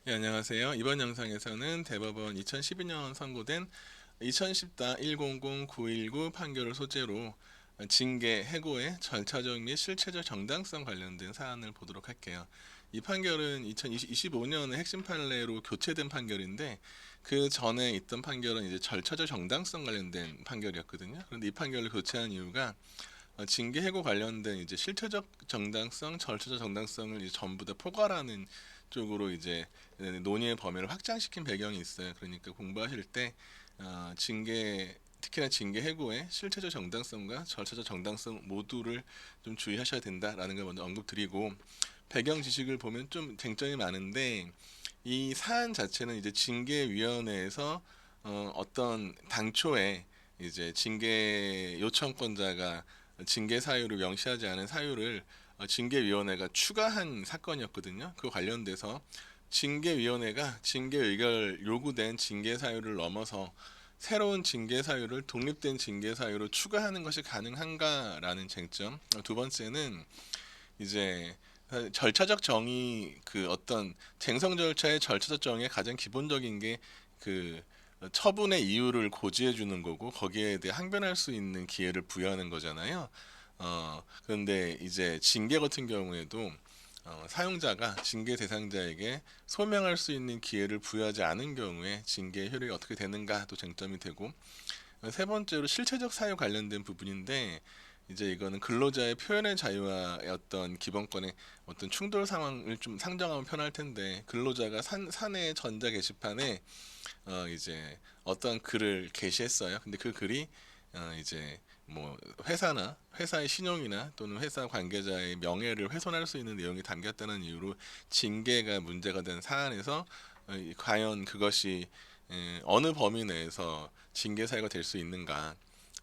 네, 안녕하세요. 이번 영상에서는 대법원 2012년 선고된 2010-100-919 판결을 소재로 징계, 해고의 절차적 및 실체적 정당성 관련된 사안을 보도록 할게요. 이 판결은 2025년에 핵심 판례로 교체된 판결인데 그 전에 있던 판결은 이제 절차적 정당성 관련된 판결이었거든요. 그런데 이 판결을 교체한 이유가 징계 해고 관련된 이제 실체적 정당성, 절차적 정당성을 이제 전부 다 포괄하는 쪽으로 이제 논의의 범위를 확장시킨 배경이 있어요. 그러니까 공부하실 때 징계 특히나 징계 해고의 실체적 정당성과 절차적 정당성 모두를 좀 주의하셔야 된다라는 걸 먼저 언급드리고 배경 지식을 보면 좀 쟁점이 많은데 이 사안 자체는 이제 징계위원회에서 어떤 당초에 이제 징계 요청권자가 징계 사유를 명시하지 않은 사유를 징계위원회가 추가한 사건이었거든요. 그 관련돼서 징계위원회가 징계 의결 요구된 징계 사유를 넘어서 새로운 징계 사유를 독립된 징계 사유로 추가하는 것이 가능한가라는 쟁점. 두 번째는 이제 절차적 정의 그 어떤 쟁성 절차의 절차적 정의의 가장 기본적인 게 그 처분의 이유를 고지해 주는 거고 거기에 대해 항변할 수 있는 기회를 부여하는 거잖아요. 그런데 이제 징계 같은 경우에도 사용자가 징계 대상자에게 소명할 수 있는 기회를 부여하지 않은 경우에 징계 효력이 어떻게 되는가도 쟁점이 되고 세 번째로 실체적 사유 관련된 부분인데 이제 이거는 근로자의 표현의 자유와 어떤 기본권의 어떤 충돌 상황을 좀 상정하면 편할 텐데 근로자가 사내 전자 게시판에 이제 어떤 글을 게시했어요. 근데 그 글이 이제 뭐 회사나 회사의 신용이나 또는 회사 관계자의 명예를 훼손할 수 있는 내용이 담겼다는 이유로 징계가 문제가 된 사안에서 과연 그것이 어느 범위 내에서 징계 사유가 될 수 있는가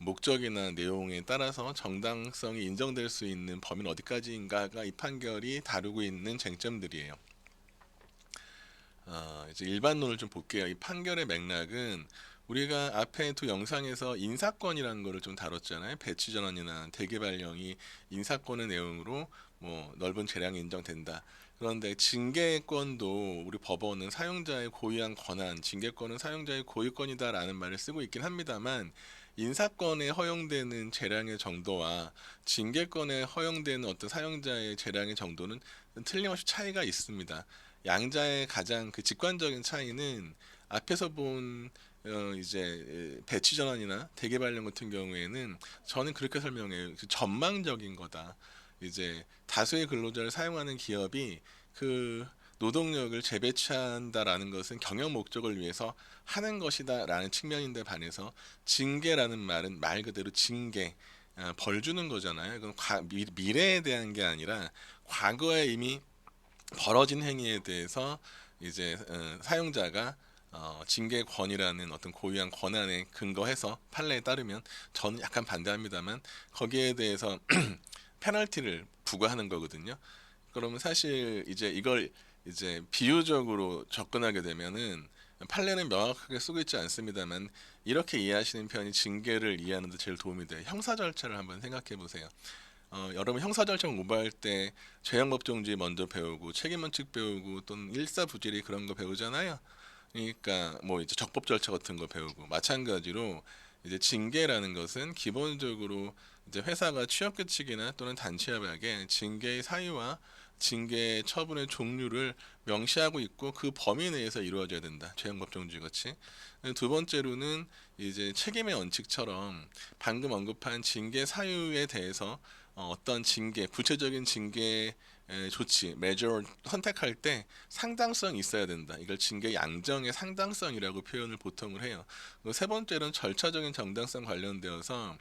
목적이나 내용에 따라서 정당성이 인정될 수 있는 범위는 어디까지인가가 이 판결이 다루고 있는 쟁점들이에요. 이제 일반론을 좀 볼게요. 이 판결의 맥락은 우리가 앞에 두 영상에서 인사권이라는 거를 좀 다뤘잖아요. 배치 전환이나 대개 발령이 인사권의 내용으로 뭐 넓은 재량이 인정된다. 그런데 징계권도 우리 법원은 사용자의 고유한 권한, 징계권은 사용자의 고유권이다라는 말을 쓰고 있긴 합니다만 인사권에 허용되는 재량의 정도와 징계권에 허용되는 어떤 사용자의 재량의 정도는 틀림없이 차이가 있습니다. 양자의 가장 그 직관적인 차이는 앞에서 본 이제 배치 전환이나 대개 발령 같은 경우에는 저는 그렇게 설명해요. 그 전망적인 거다. 이제 다수의 근로자를 사용하는 기업이 그 노동력을 재배치한다라는 것은 경영 목적을 위해서 하는 것이다라는 측면인데 반해서 징계라는 말은 말 그대로 징계, 벌 주는 거잖아요. 그건 미래에 대한 게 아니라 과거에 이미 벌어진 행위에 대해서 이제 사용자가 징계권이라는 어떤 고유한 권한에 근거해서 판례에 따르면 저는 약간 반대합니다만 거기에 대해서 페널티를 부과하는 거거든요. 그러면 사실 이제 이걸 이제 비유적으로 접근하게 되면은 판례는 명확하게 쓰고 있지 않습니다만 이렇게 이해하시는 편이 징계를 이해하는 데 제일 도움이 돼요. 형사 절차를 한번 생각해 보세요. 여러분 형사 절차 공부할 때 죄형법정지 먼저 배우고 책임원칙 배우고 또는 일사부질이 그런 거 배우잖아요. 그러니까 뭐 이제 적법 절차 같은 거 배우고 마찬가지로 이제 징계라는 것은 기본적으로 이제 회사가 취업 규칙이나 또는 단체협약에 징계의 사유와 징계 처분의 종류를 명시하고 있고 그 범위 내에서 이루어져야 된다. 죄형법정지 같이. 두 번째로는 이제 책임의 원칙처럼 방금 언급한 징계 사유에 대해서 어떤 징계, 구체적인 징계 조치, 매저를 선택할 때 상당성이 있어야 된다. 이걸 징계 양정의 상당성이라고 표현을 보통을 해요. 그리고 세 번째로는 절차적인 정당성 관련되어서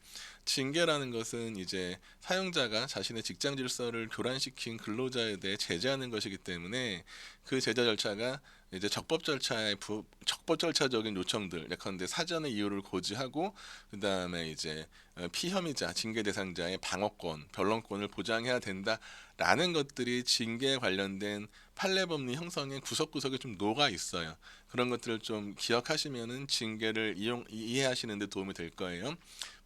징계라는 것은 이제 사용자가 자신의 직장 질서를 교란시킨 근로자에 대해 제재하는 것이기 때문에 그 제재 절차가 이제 적법 절차적인 요청들, 예컨대 사전에 이유를 고지하고 그 다음에 이제 피혐의자, 징계 대상자의 방어권, 변론권을 보장해야 된다라는 것들이 징계에 관련된 판례법리 형성의 구석구석에 좀 녹아 있어요. 그런 것들을 좀 기억하시면은 징계를 이해하시는 데 도움이 될 거예요.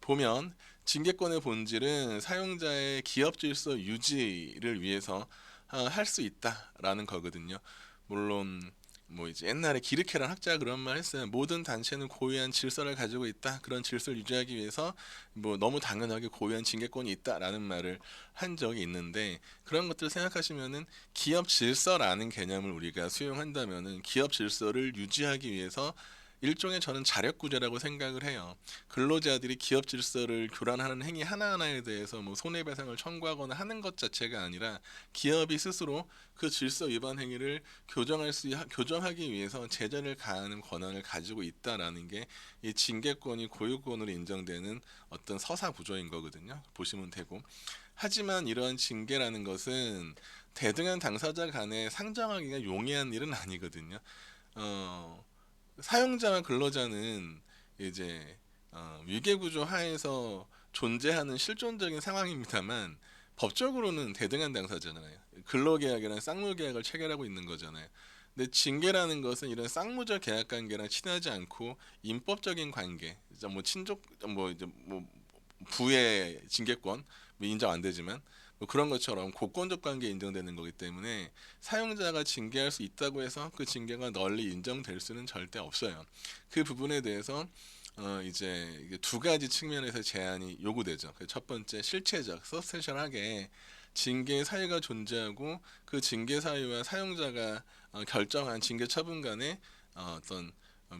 보면 징계권의 본질은 사용자의 기업 질서 유지를 위해서 할 수 있다라는 거거든요. 물론 뭐 이제 옛날에 기르케란 학자가 그런 말 했어요. 모든 단체는 고유한 질서를 가지고 있다. 그런 질서를 유지하기 위해서 뭐 너무 당연하게 고유한 징계권이 있다라는 말을 한 적이 있는데, 그런 것들을 생각하시면은 기업 질서라는 개념을 우리가 수용한다면은 기업 질서를 유지하기 위해서 일종의 저는 자력구제라고 생각을 해요. 근로자들이 기업 질서를 교란하는 행위 하나하나에 대해서 뭐 손해배상을 청구하거나 하는 것 자체가 아니라 기업이 스스로 그 질서 위반 행위를 교정하기 위해서 제재를 가하는 권한을 가지고 있다라는 게 이 징계권이 고유권으로 인정되는 어떤 서사 구조인 거거든요. 보시면 되고. 하지만 이러한 징계라는 것은 대등한 당사자 간에 상정하기가 용이한 일은 아니거든요. 어, 사용자와 근로자는 이제 위계구조 하에서 존재하는 실존적인 상황입니다만, 법적으로는 대등한 당사자잖아요. 근로계약이랑 쌍무계약을 체결하고 있는 거잖아요. 근데 징계라는 것은 이런 쌍무적 계약 관계랑 친하지 않고 인법적인 관계, 이제 뭐 친족, 뭐 이제 뭐 부의 징계권 뭐 인정 안 되지만 뭐 그런 것처럼 고권적 관계에 인정되는 거기 때문에 사용자가 징계할 수 있다고 해서 그 징계가 널리 인정될 수는 절대 없어요. 그 부분에 대해서 이제 이게 두 가지 측면에서 제한이 요구되죠. 그 첫 번째, 실체적, 서스텐셜하게 징계 사유가 존재하고 그 징계 사유와 사용자가 결정한 징계 처분 간의 어떤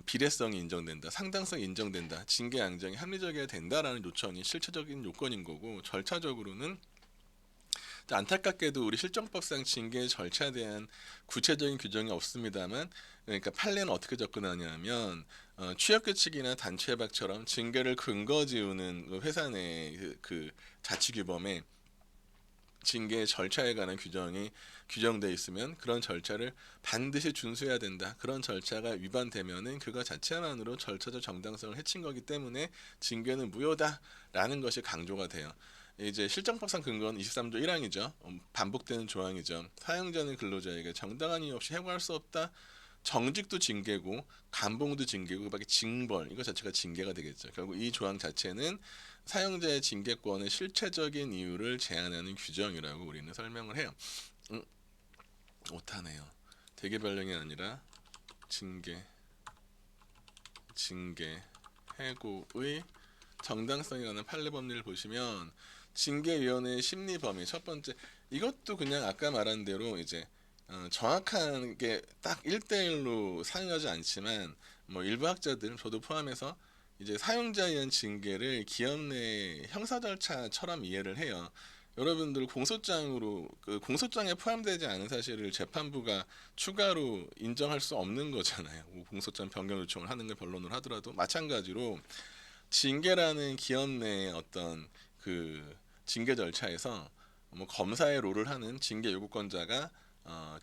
비례성이 인정된다, 상당성이 인정된다, 징계 양정이 합리적이어야 된다라는 요청이 실체적인 요건인 거고, 절차적으로는 안타깝게도 우리 실정법상 징계 절차에 대한 구체적인 규정이 없습니다만, 그러니까 판례는 어떻게 접근하냐면 취업 규칙이나 단체 협약처럼 징계를 근거 지우는 그 회사 내 그 자치규범에 징계 절차에 관한 규정이 규정돼 있으면 그런 절차를 반드시 준수해야 된다. 그런 절차가 위반되면은 그거 자체만으로 절차적 정당성을 해친 거기 때문에 징계는 무효다라는 것이 강조가 돼요. 이제 실정법상 근거는 23조 1항이죠. 반복되는 조항이죠. 사용자는 근로자에게 정당한 이유 없이 해고할 수 없다. 정직도 징계고 감봉도 징계고 그밖에 징벌 이거 자체가 징계가 되겠죠. 결국 이 조항 자체는 사용자의 징계권의 실체적인 이유를 제한하는 규정이라고 우리는 설명을 해요. 음, 오타네요. 대개별령이 아니라 징계, 해고의 정당성에 관한 판례 법리를 보시면 징계위원회의 심리 범위 첫 번째, 이것도 그냥 아까 말한 대로 이제 정확하게 딱 1대1로 사용하지 않지만 뭐 일부 학자들 저도 포함해서 이제 사용자에 의한 징계를 기업 내 형사 절차처럼 이해를 해요. 여러분들 공소장으로 그 공소장에 포함되지 않은 사실을 재판부가 추가로 인정할 수 없는 거잖아요. 뭐 공소장 변경 요청을 하는 걸 변론을 하더라도 마찬가지로 징계라는 기업 내 어떤 그 징계 절차에서 뭐 검사의 롤을 하는 징계 요구권자가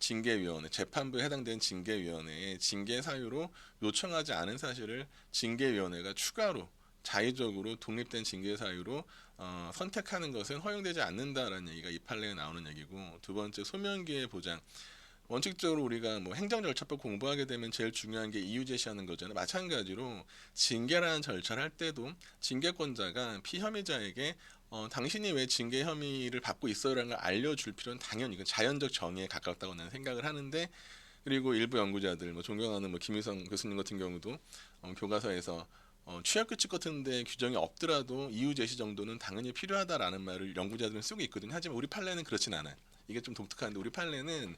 징계위원회, 재판부에 해당되는 징계위원회에 징계 사유로 요청하지 않은 사실을 징계위원회가 추가로 자의적으로 독립된 징계 사유로 선택하는 것은 허용되지 않는다라는 얘기가 이 판례에 나오는 얘기고, 두 번째, 소명기의 보장. 원칙적으로 우리가 뭐 행정절차법 공부하게 되면 제일 중요한 게 이유 제시하는 거잖아요. 마찬가지로 징계라는 절차를 할 때도 징계권자가 피혐의자에게 당신이 왜 징계 혐의를 받고 있어요라는 걸 알려줄 필요는 당연히 이건 자연적 정의에 가깝다고 나는 생각을 하는데, 그리고 일부 연구자들 뭐 존경하는 뭐 김유성 교수님 같은 경우도 교과서에서 취업 규칙 같은데 규정이 없더라도 이유 제시 정도는 당연히 필요하다라는 말을 연구자들은 쓰고 있거든요. 하지만 우리 판례는 그렇진 않아요. 이게 좀 독특한데 우리 판례는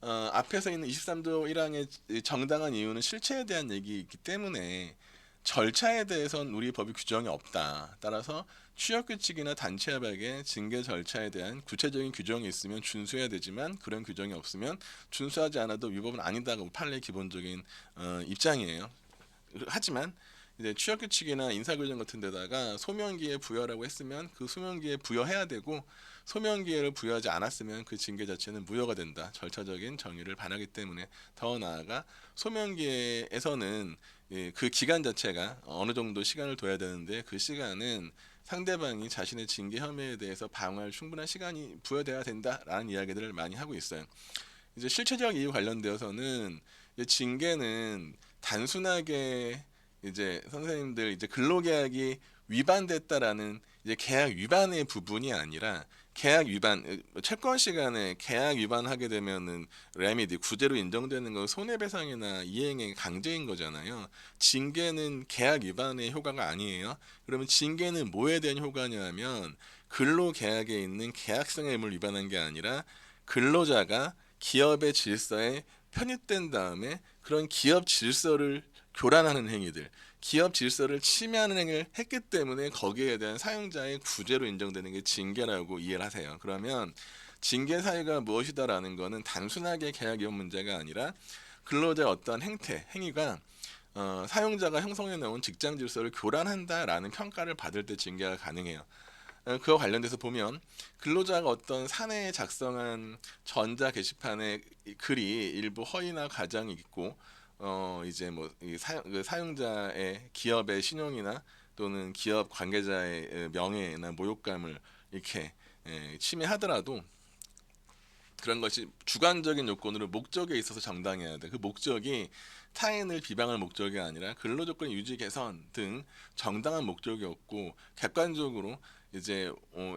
앞에서 있는 23조 1항의 정당한 이유는 실체에 대한 얘기이기 때문에 절차에 대해서는 우리 법이 규정이 없다. 따라서 취업규칙이나 단체협약의 징계 절차에 대한 구체적인 규정이 있으면 준수해야 되지만 그런 규정이 없으면 준수하지 않아도 위법은 아니다가 판례의 기본적인 입장이에요. 하지만 이제 취업규칙이나 인사규정 같은 데다가 소명기에 부여라고 했으면 그 소명기에 부여해야 되고, 소명기회를 부여하지 않았으면 그 징계 자체는 무효가 된다. 절차적인 정의를 반하기 때문에, 더 나아가 소명기회에서는 그 기간 자체가 어느 정도 시간을 둬야 되는데 그 시간은 상대방이 자신의 징계 혐의에 대해서 방어할 충분한 시간이 부여돼야 된다라는 이야기들을 많이 하고 있어요. 이제 실체적 이유 관련되어서는 징계는 단순하게 이제 선생님들 이제 근로계약이 위반됐다라는 이제 계약 위반의 부분이 아니라 계약 위반, 채권 시간에 계약 위반하게 되면은 레미디 구제로 인정되는 건 손해배상이나 이행의 강제인 거잖아요. 징계는 계약 위반의 효과가 아니에요. 그러면 징계는 뭐에 대한 효과냐면 근로계약에 있는 계약성의 의무를 위반한 게 아니라 근로자가 기업의 질서에 편입된 다음에 그런 기업 질서를 교란하는 행위들, 기업 질서를 침해하는 행위를 했기 때문에 거기에 대한 사용자의 구제로 인정되는 게 징계라고 이해를 하세요. 그러면 징계 사유가 무엇이다라는 거는 단순하게 계약 위반 문제가 아니라 근로자의 어떠한 행위가 사용자가 형성해 놓은 직장 질서를 교란한다라는 평가를 받을 때 징계가 가능해요. 그와 관련돼서 보면 근로자가 어떤 사내에 작성한 전자 게시판에 글이 일부 허위나 가장이 있고 이제 뭐 그 사용자의 기업의 신용이나 또는 기업 관계자의 명예나 모욕감을 이렇게 침해하더라도 그런 것이 주관적인 요건으로 목적에 있어서 정당해야 돼. 그 목적이 타인을 비방할 목적이 아니라 근로조건 유지 개선 등 정당한 목적이었고 객관적으로 이제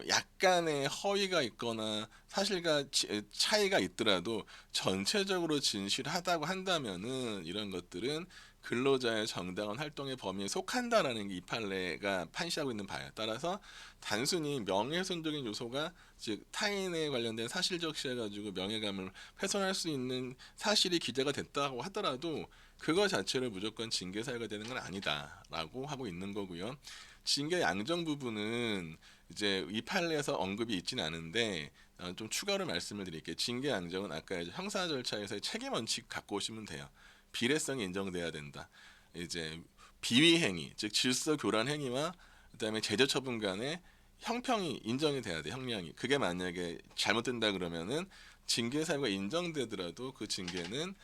약간의 허위가 있거나 사실과 차이가 있더라도 전체적으로 진실하다고 한다면은 이런 것들은 근로자의 정당한 활동의 범위에 속한다라는 게 이 판례가 판시하고 있는 바예요. 따라서 단순히 명예훼손적인 요소가 즉 타인에 관련된 사실적시해 가지고 명예감을 훼손할 수 있는 사실이 기재가 됐다고 하더라도 그거 자체를 무조건 징계 사유가 되는 건 아니다라고 하고 있는 거고요. 징계 양정 부분은 이제 이 판례에서 언급이 있지는 않은데 좀 추가로 말씀을 드릴게요. 징계 양정은 아까 이제 형사 절차에서의 책임 원칙 갖고 오시면 돼요. 비례성이 인정돼야 된다. 이제 비위 행위, 즉 질서 교란 행위와 그다음에 제재 처분 간의 형평이 인정이 돼야 돼. 형량이. 그게 만약에 잘못된다 그러면은 징계 사유가 인정되더라도 그 징계는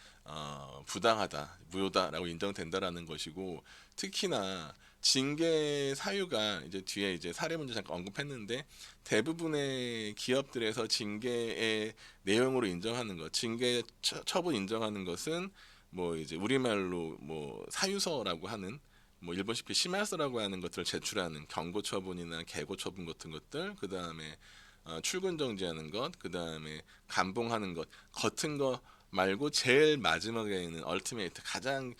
부당하다, 무효다라고 인정된다라는 것이고 특히나 징계 사유가 이제 뒤에 이제 사례 문제 잠깐 언급했는데 대부분의 기업들에서 징계의 내용으로 인정하는 것, 징계 처분 인정하는 것은 뭐 이제 우리말로 뭐 사유서라고 하는 뭐 일본식 시마스라고 하는 것들을 제출하는 경고 처분이나 개고 처분 같은 것들, 그 다음에 출근 정지하는 것, 그 다음에 감봉하는 것 같은 거 말고 제일 마지막에 있는 얼티메이트 가장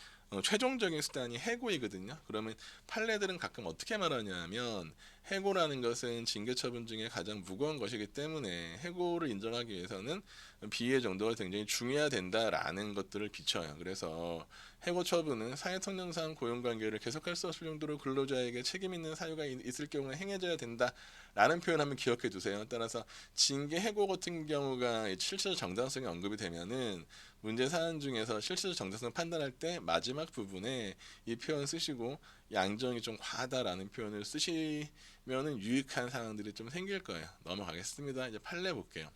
최종적인 수단이 해고이거든요. 그러면 판례들은 가끔 어떻게 말하냐면 해고라는 것은 징계 처분 중에 가장 무거운 것이기 때문에 해고를 인정하기 위해서는 비위의 정도가 굉장히 중요해야 된다라는 것들을 비춰요. 그래서 해고 처분은 사회통념상 고용관계를 계속할 수 없을 정도로 근로자에게 책임 있는 사유가 있을 경우에 행해져야 된다라는 표현 한번 기억해 두세요. 따라서 징계 해고 같은 경우가 실체적 정당성이 언급이 되면은 문제 사안 중에서 실체적 정당성 판단할 때 마지막 부분에 이 표현 쓰시고 양정이 좀 과하다라는 표현을 쓰시면은 유익한 상황들이 좀 생길 거예요. 넘어가겠습니다. 이제 판례 볼게요.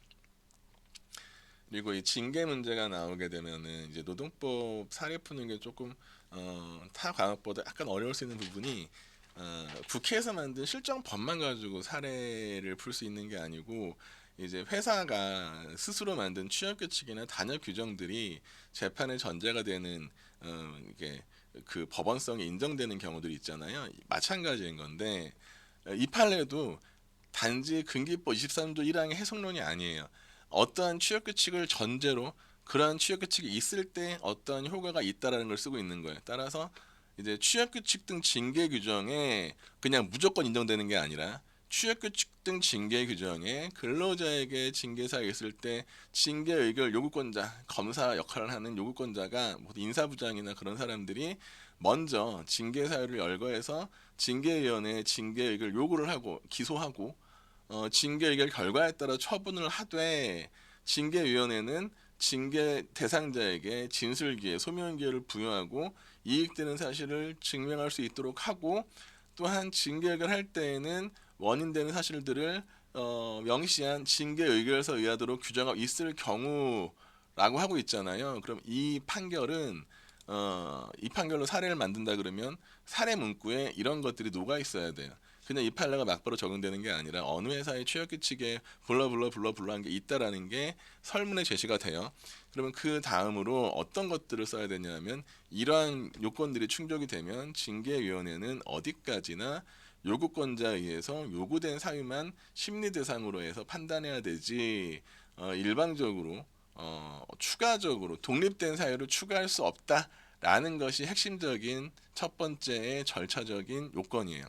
그리고 이 징계 문제가 나오게 되면은 이제 노동법 사례 푸는 게 조금 타 과목보다 약간 어려울 수 있는 부분이 국회에서 만든 실정법만 가지고 사례를 풀 수 있는 게 아니고 이제 회사가 스스로 만든 취업 규칙이나 단협 규정들이 재판의 전제가 되는 이게 그 법원성이 인정되는 경우들이 있잖아요. 마찬가지인 건데 이 판례도 단지 근기법 23조 1항의 해석론이 아니에요. 어떠한 취업 규칙을 전제로 그러한 취업 규칙이 있을 때 어떠한 효과가 있다라는 걸 쓰고 있는 거예요. 따라서 이제 취업 규칙 등 징계 규정에 그냥 무조건 인정되는 게 아니라 취업 규칙 등 징계 규정에 근로자에게 징계 사유가 있을 때 징계 의결 요구권자, 검사 역할을 하는 요구권자가 뭐 인사부장이나 그런 사람들이 먼저 징계 사유를 열거해서 징계위원회에 징계 의결 요구를 하고 기소하고 징계 의결 결과에 따라 처분을 하되 징계위원회는 징계 대상자에게 진술기회, 소명기회를 부여하고 이익되는 사실을 증명할 수 있도록 하고 또한 징계 의결할 때에는 원인되는 사실들을 명시한 징계 의결서 의하도록 규정하고 있을 경우라고 하고 있잖아요. 그럼 이 판결로 사례를 만든다 그러면 사례 문구에 이런 것들이 녹아 있어야 돼요. 그냥 이 판례가 막바로 적용되는 게 아니라 어느 회사의 취업 규칙에 블러블러한 게 있다라는 게 설문에 제시가 돼요. 그러면 그 다음으로 어떤 것들을 써야 되냐면 이러한 요건들이 충족이 되면 징계위원회는 어디까지나 요구권자에 의해서 요구된 사유만 심리 대상으로 해서 판단해야 되지, 일방적으로 추가적으로 독립된 사유를 추가할 수 없다라는 것이 핵심적인 첫 번째의 절차적인 요건이에요.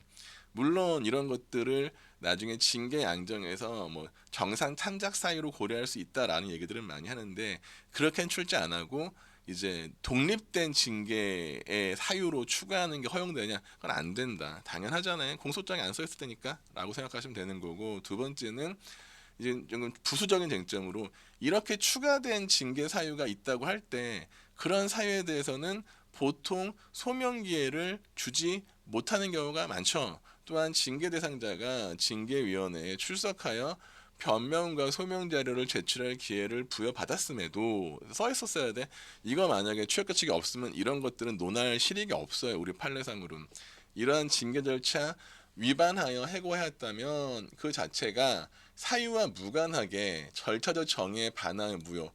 물론 이런 것들을 나중에 징계 양정에서 뭐 정상 참작 사유로 고려할 수 있다라는 얘기들은 많이 하는데, 그렇게는 출제 안 하고 이제 독립된 징계의 사유로 추가하는 게 허용되냐? 그건 안 된다. 당연하잖아요. 공소장에 안 써 있을 테니까라고 생각하시면 되는 거고, 두 번째는 이제 좀 부수적인 쟁점으로 이렇게 추가된 징계 사유가 있다고 할 때 그런 사유에 대해서는 보통 소명 기회를 주지 못하는 경우가 많죠. 또한 징계 대상자가 징계위원회에 출석하여 변명과 소명 자료를 제출할 기회를 부여받았음에도 써 있었어야 돼. 이거 만약에 취업 규칙이 없으면 이런 것들은 논할 실익이 없어요. 우리 판례상으로는. 이러한 징계 절차 위반하여 해고하였다면 그 자체가 사유와 무관하게 절차적 정의에 반하여 무효.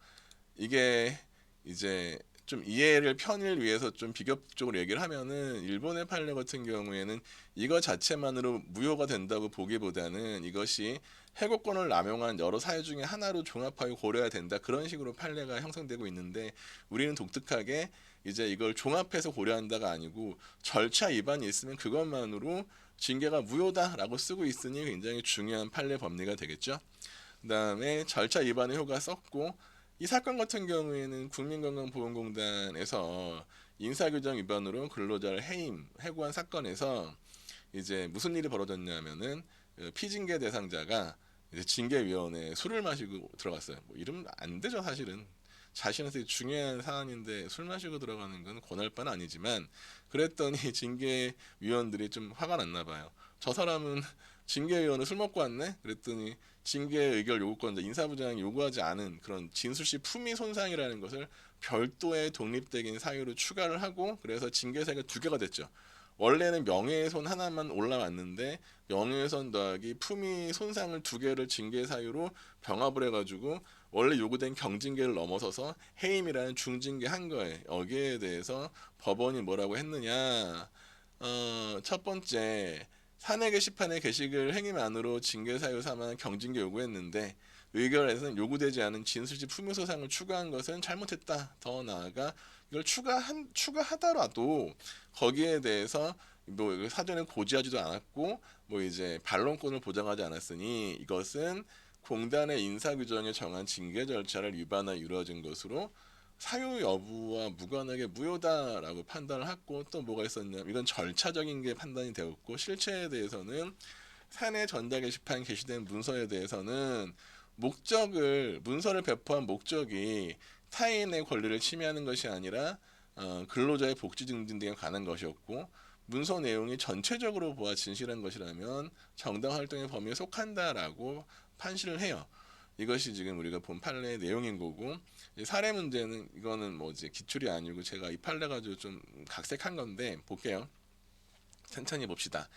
이게 이제 좀 이해를 편의를 위해서 좀 비교적으로 얘기를 하면은, 일본의 판례 같은 경우에는 이거 자체만으로 무효가 된다고 보기보다는 이것이 해고권을 남용한 여러 사유 중에 하나로 종합하여 고려해야 된다, 그런 식으로 판례가 형성되고 있는데, 우리는 독특하게 이제 이걸 종합해서 고려한다가 아니고 절차 위반이 있으면 그것만으로 징계가 무효다라고 쓰고 있으니 굉장히 중요한 판례 법리가 되겠죠. 그 다음에 절차 위반의 효가 썼고, 이 사건 같은 경우에는 국민건강보험공단에서 인사규정 위반으로 근로자를 해고한 사건에서 이제 무슨 일이 벌어졌냐면은, 피징계 대상자가 이제 징계위원회에 술을 마시고 들어갔어요. 뭐 이러면 안 되죠, 사실은. 자신한테 중요한 사안인데 술 마시고 들어가는 건 권할 바는 아니지만, 그랬더니 징계위원들이 좀 화가 났나 봐요. 저 사람은 징계위원을 술 먹고 왔네? 그랬더니 징계 의결 요구권자 인사부장이 요구하지 않은 그런 진술시 품위 손상이라는 것을 별도의 독립적인 사유로 추가를 하고, 그래서 징계사유가 두 개가 됐죠. 원래는 명예훼손 하나만 올라왔는데 명예훼손 더하기 품위 손상을 두 개를 징계 사유로 병합을 해가지고 원래 요구된 경징계를 넘어서서 해임이라는 중징계 한 거예요. 여기에 대해서 법원이 뭐라고 했느냐? 첫 번째, 사내 게시판에 게시글 행위만으로 징계 사유 삼아 경징계 요구했는데 의결에서는 요구되지 않은 진술시 품위소상을 추가한 것은 잘못했다. 더 나아가 이걸 추가하더라도 거기에 대해서 뭐 사전에 고지하지도 않았고 뭐 이제 반론권을 보장하지 않았으니 이것은 공단의 인사규정에 정한 징계 절차를 위반하여 이루어진 것으로 사유 여부와 무관하게 무효다라고 판단을 했고, 또 뭐가 있었냐면 이건 절차적인 게 판단이 되었고, 실체에 대해서는 사내 전자 게시판 게시된 문서에 대해서는 문서를 배포한 목적이 타인의 권리를 침해하는 것이 아니라 근로자의 복지 증진 등에 관한 것이었고, 문서 내용이 전체적으로 보아 진실한 것이라면 정당 활동의 범위에 속한다라고 판시를 해요. 이것이 지금 우리가 본 판례의 내용인 거고, 사례 문제는 이거는 뭐 이제 기출이 아니고 제가 이 판례 가지고 좀 각색한 건데 볼게요. 천천히 봅시다.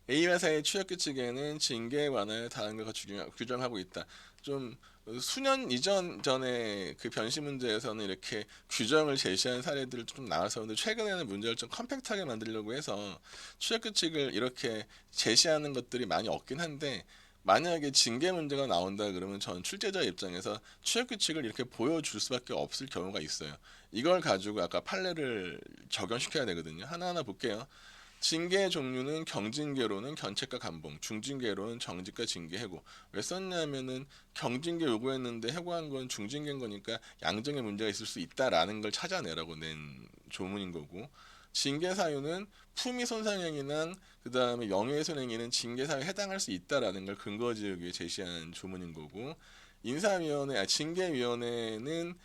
A 회사의 취업 규칙에는 징계에 관하여 다음과 같이 규정하고 있다. 좀 수년 이전 전에 그 변시 문제에서는 이렇게 규정을 제시한 사례들을 좀 나왔었는데, 최근에는 문제를 좀 컴팩트하게 만들려고 해서 취업 규칙을 이렇게 제시하는 것들이 많이 없긴 한데, 만약에 징계 문제가 나온다 그러면 전 출제자 입장에서 취업 규칙을 이렇게 보여줄 수밖에 없을 경우가 있어요. 이걸 가지고 아까 판례를 적용시켜야 되거든요. 하나하나 볼게요. 징계의 종류는 경징계로는 견책과 감봉, 중징계로는 정직과 징계, 해고. 왜 썼냐면은 경징계 요구했는데 해고한 건 중징계인 거니까 양정의 문제가 있을 수 있다라는 걸 찾아내라고 낸 조문인 거고, 징계 사유는 품위 손상행위나 그 다음에 명예훼손행위는 징계 사유에 해당할 수 있다라는 걸 근거지우기 위해 제시한 조문인 거고, 징계위원회는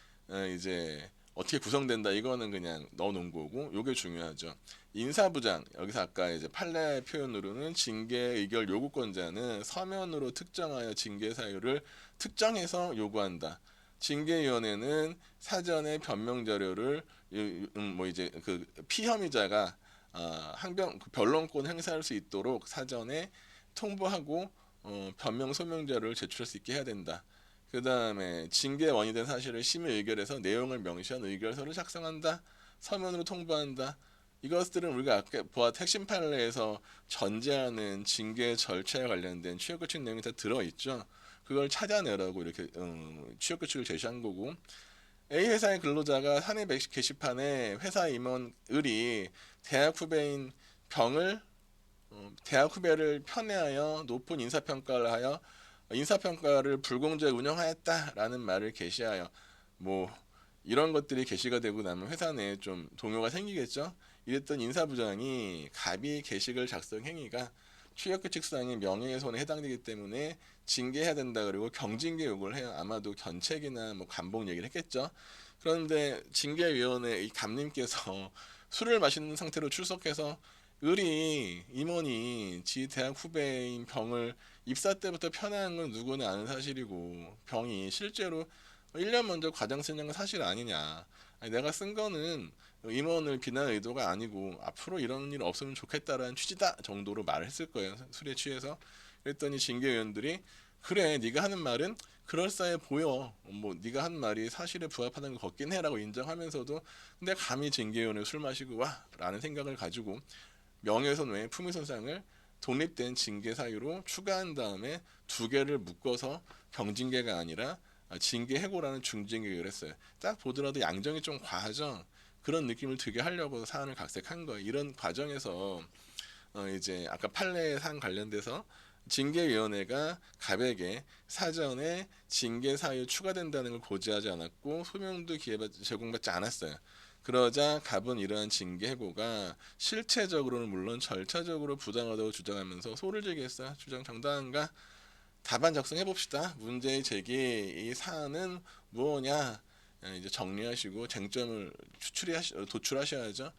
이제 어떻게 구성된다, 이거는 그냥 넣어놓은 거고, 요게 중요하죠. 인사부장, 여기서 아까 이제 판례 표현으로는 징계 의결 요구권자는 서면으로 특정하여 징계 사유를 특정해서 요구한다. 징계위원회는 사전에 변명 자료를 뭐 이제 그 피혐의자가 항변 변론권 행사할 수 있도록 사전에 통보하고 변명 소명 자료를 제출할 수 있게 해야 된다. 그 다음에 징계 원인이 된 사실을 심의 의결에서 내용을 명시한 의결서를 작성한다. 서면으로 통보한다. 이것들은 우리가 아까 보았 핵심 판례에서 전제하는 징계 절차에 관련된 취업 규칙 내용이 다 들어있죠. 그걸 찾아내라고 이렇게 취업 규칙을 제시한 거고, A 회사의 근로자가 사내 게시판에 회사 임원 을이 대학 후배인 병을 대학 후배를 편애하여 높은 인사평가를 하여 인사평가를 불공정하게 운영하였다라는 말을 게시하여 뭐 이런 것들이 게시가 되고 나면 회사 내에 좀 동요가 생기겠죠. 이랬던 인사부장이 갑이 게시글 작성 행위가 취업규칙상의 명예훼손에 해당되기 때문에 징계해야 된다 그리고 경징계 요구를 해요. 아마도 견책이나 뭐 감봉 얘기를 했겠죠. 그런데 징계위원회 이 감님께서 술을 마시는 상태로 출석해서 을이 임원이 지 대학 후배인 병을 입사 때부터 편애한 건 누구나 아는 사실이고 병이 실제로 1년 먼저 과장 쓴 건 사실 아니냐. 아니, 내가 쓴 거는 임원을 비난 의도가 아니고 앞으로 이런 일 없으면 좋겠다라는 취지다 정도로 말을 했을 거예요. 술에 취해서. 그랬더니 징계위원들이 그래 네가 하는 말은 그럴싸해 보여. 뭐 네가 한 말이 사실에 부합하는 거 같긴 해라고 인정하면서도 근데 감히 징계위원회 술 마시고 와 라는 생각을 가지고 명예훼손 외에 품위손상을 독립된 징계 사유로 추가한 다음에 두 개를 묶어서 경징계가 아니라 징계 해고라는 중징계를 했어요. 딱 보더라도 양정이 좀 과하죠. 그런 느낌을 들게 하려고 사안을 각색한 거예요. 이런 과정에서 이제 아까 판례 사안 관련돼서 징계위원회가 갑에게 사전에 징계 사유 추가된다는 걸 고지하지 않았고 소명도 제공받지 않았어요. 그러자 갑은 이러한 징계 해고가 실체적으로는 물론 절차적으로 부당하다고 주장하면서 소를 제기했어요. 주장 정당한가? 답안 작성해 봅시다. 문제의 제기 이 사안은 뭐냐? 이제 정리하시고 쟁점을 도출하셔야죠.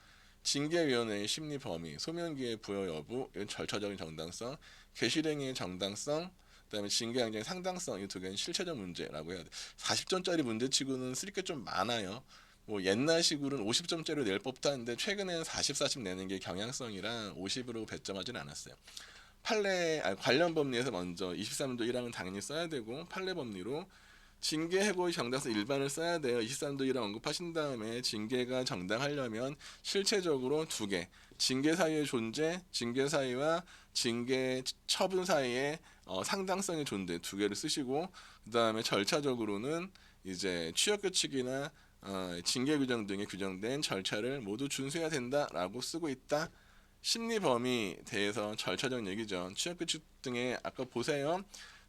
징계위원회의 심리 범위, 소명기의 부여 여부, 이건 절차적인 정당성, 개실행위의 정당성, 그다음에 징계 양정의 상당성 이 두 개는 실체적 문제라고 해야 돼. 40점짜리 문제치고는 쓸 게 좀 많아요. 뭐 옛날식으로는 50점짜리 낼 법도 한데 최근에는 40, 40 내는 게 경향성이라 50으로 배점하진 않았어요. 관련 법리에서 먼저 23조 1항은 당연히 써야 되고 판례 법리로 징계 해고의 정당성 일반을 써야 돼요. 23조 1항 언급하신 다음에 징계가 정당하려면 실체적으로 두 개, 징계 사유의 존재, 징계 사유와 징계 처분 사이의 상당성의 존재 두 개를 쓰시고 그 다음에 절차적으로는 이제 취업 규칙이나 징계 규정 등에 규정된 절차를 모두 준수해야 된다라고 쓰고 있다. 심리 범위 대해서 절차적 얘기죠. 취업 규칙 등에 아까 보세요.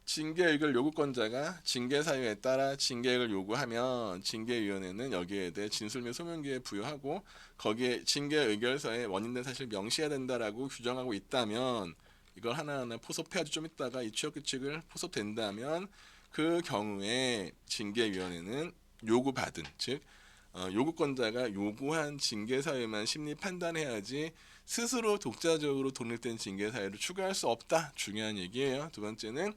징계 의결 요구권자가 징계 사유에 따라 징계액을 요구하면 징계위원회는 여기에 대해 진술 및 소명기에 부여하고 거기에 징계 의결서에 원인된 사실을 명시해야 된다라고 규정하고 있다면 이걸 하나하나 포섭해야지. 좀 있다가 이 취업 규칙을 포섭된다면 그 경우에 징계위원회는 요구받은 즉 요구권자가 요구한 징계 사유만 심리 판단해야지 스스로 독자적으로 독립된 징계 사유를 추가할 수 없다. 중요한 얘기예요. 두 번째는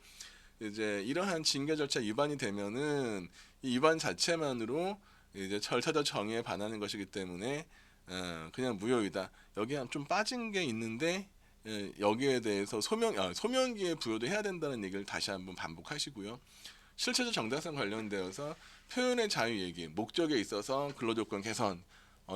이제 이러한 징계 절차 위반이 되면은 이 위반 자체만으로 이제 절차적 정의에 반하는 것이기 때문에 그냥 무효이다. 여기에 좀 빠진 게 있는데 여기에 대해서 소명기에 부여도 해야 된다는 얘기를 다시 한번 반복하시고요. 실체적 정당성 관련되어서 표현의 자유 얘기, 목적에 있어서 근로조건 개선,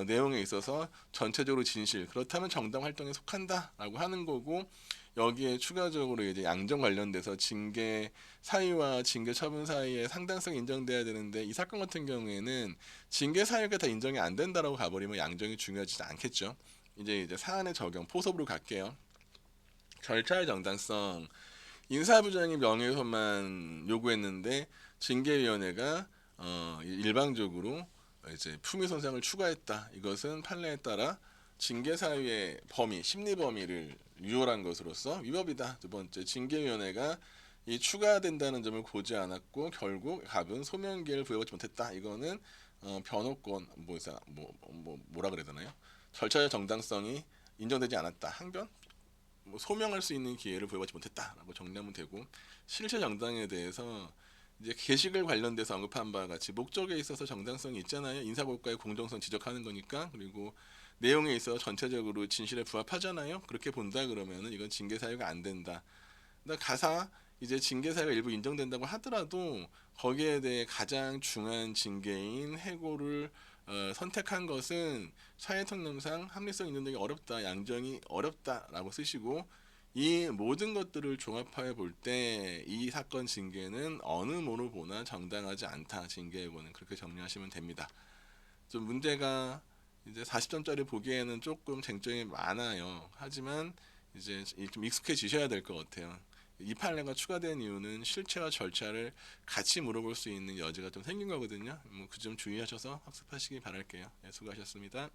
내용에 있어서 전체적으로 진실, 그렇다면 정당 활동에 속한다라고 하는 거고 여기에 추가적으로 이제 양정 관련돼서 징계 사유와 징계 처분 사이에 상당성이 인정돼야 되는데 이 사건 같은 경우에는 징계 사유가 다 인정이 안 된다라고 가버리면 양정이 중요하지 않겠죠. 이제 사안의 적용 포섭으로 갈게요. 절차의 정당성. 인사부장이 명예훼손만 요구했는데 징계위원회가 일방적으로 이제 품위손상을 추가했다. 이것은 판례에 따라 징계 사유의 범위, 심리 범위를 유월한 것으로서 위법이다. 두 번째, 징계위원회가 이 추가된다는 점을 고지 않았고 결국 갑은 소명기를 부여받지 못했다. 이거는 변호권 뭐라 그래야 되나요? 절차의 정당성이 인정되지 않았다. 항변? 소명할 수 있는 기회를 부여받지 못했다라고 정리하면 되고 실체 정당에 대해서 이제 게시글 관련돼서 언급한 바와 같이 목적에 있어서 정당성이 있잖아요. 인사고과의 공정성 지적하는 거니까. 그리고 내용에 있어 전체적으로 진실에 부합하잖아요. 그렇게 본다 그러면은 이건 징계 사유가 안 된다. 그러니까 가사 이제 징계 사유가 일부 인정된다고 하더라도 거기에 대해 가장 중요한 징계인 해고를 선택한 것은 사회통념상 합리성 있는 등이 어렵다, 양정이 어렵다라고 쓰시고 이 모든 것들을 종합하여 볼 때 이 사건 징계는 어느 모로 보나 정당하지 않다. 징계 예고는 그렇게 정리하시면 됩니다. 좀 문제가 이제 40점짜리 보기에는 조금 쟁점이 많아요. 하지만 이제 좀 익숙해지셔야 될 것 같아요. 이 판례가 추가된 이유는 실체와 절차를 같이 물어볼 수 있는 여지가 좀 생긴 거거든요. 뭐 그 점 주의하셔서 학습하시기 바랄게요. 네, 수고하셨습니다.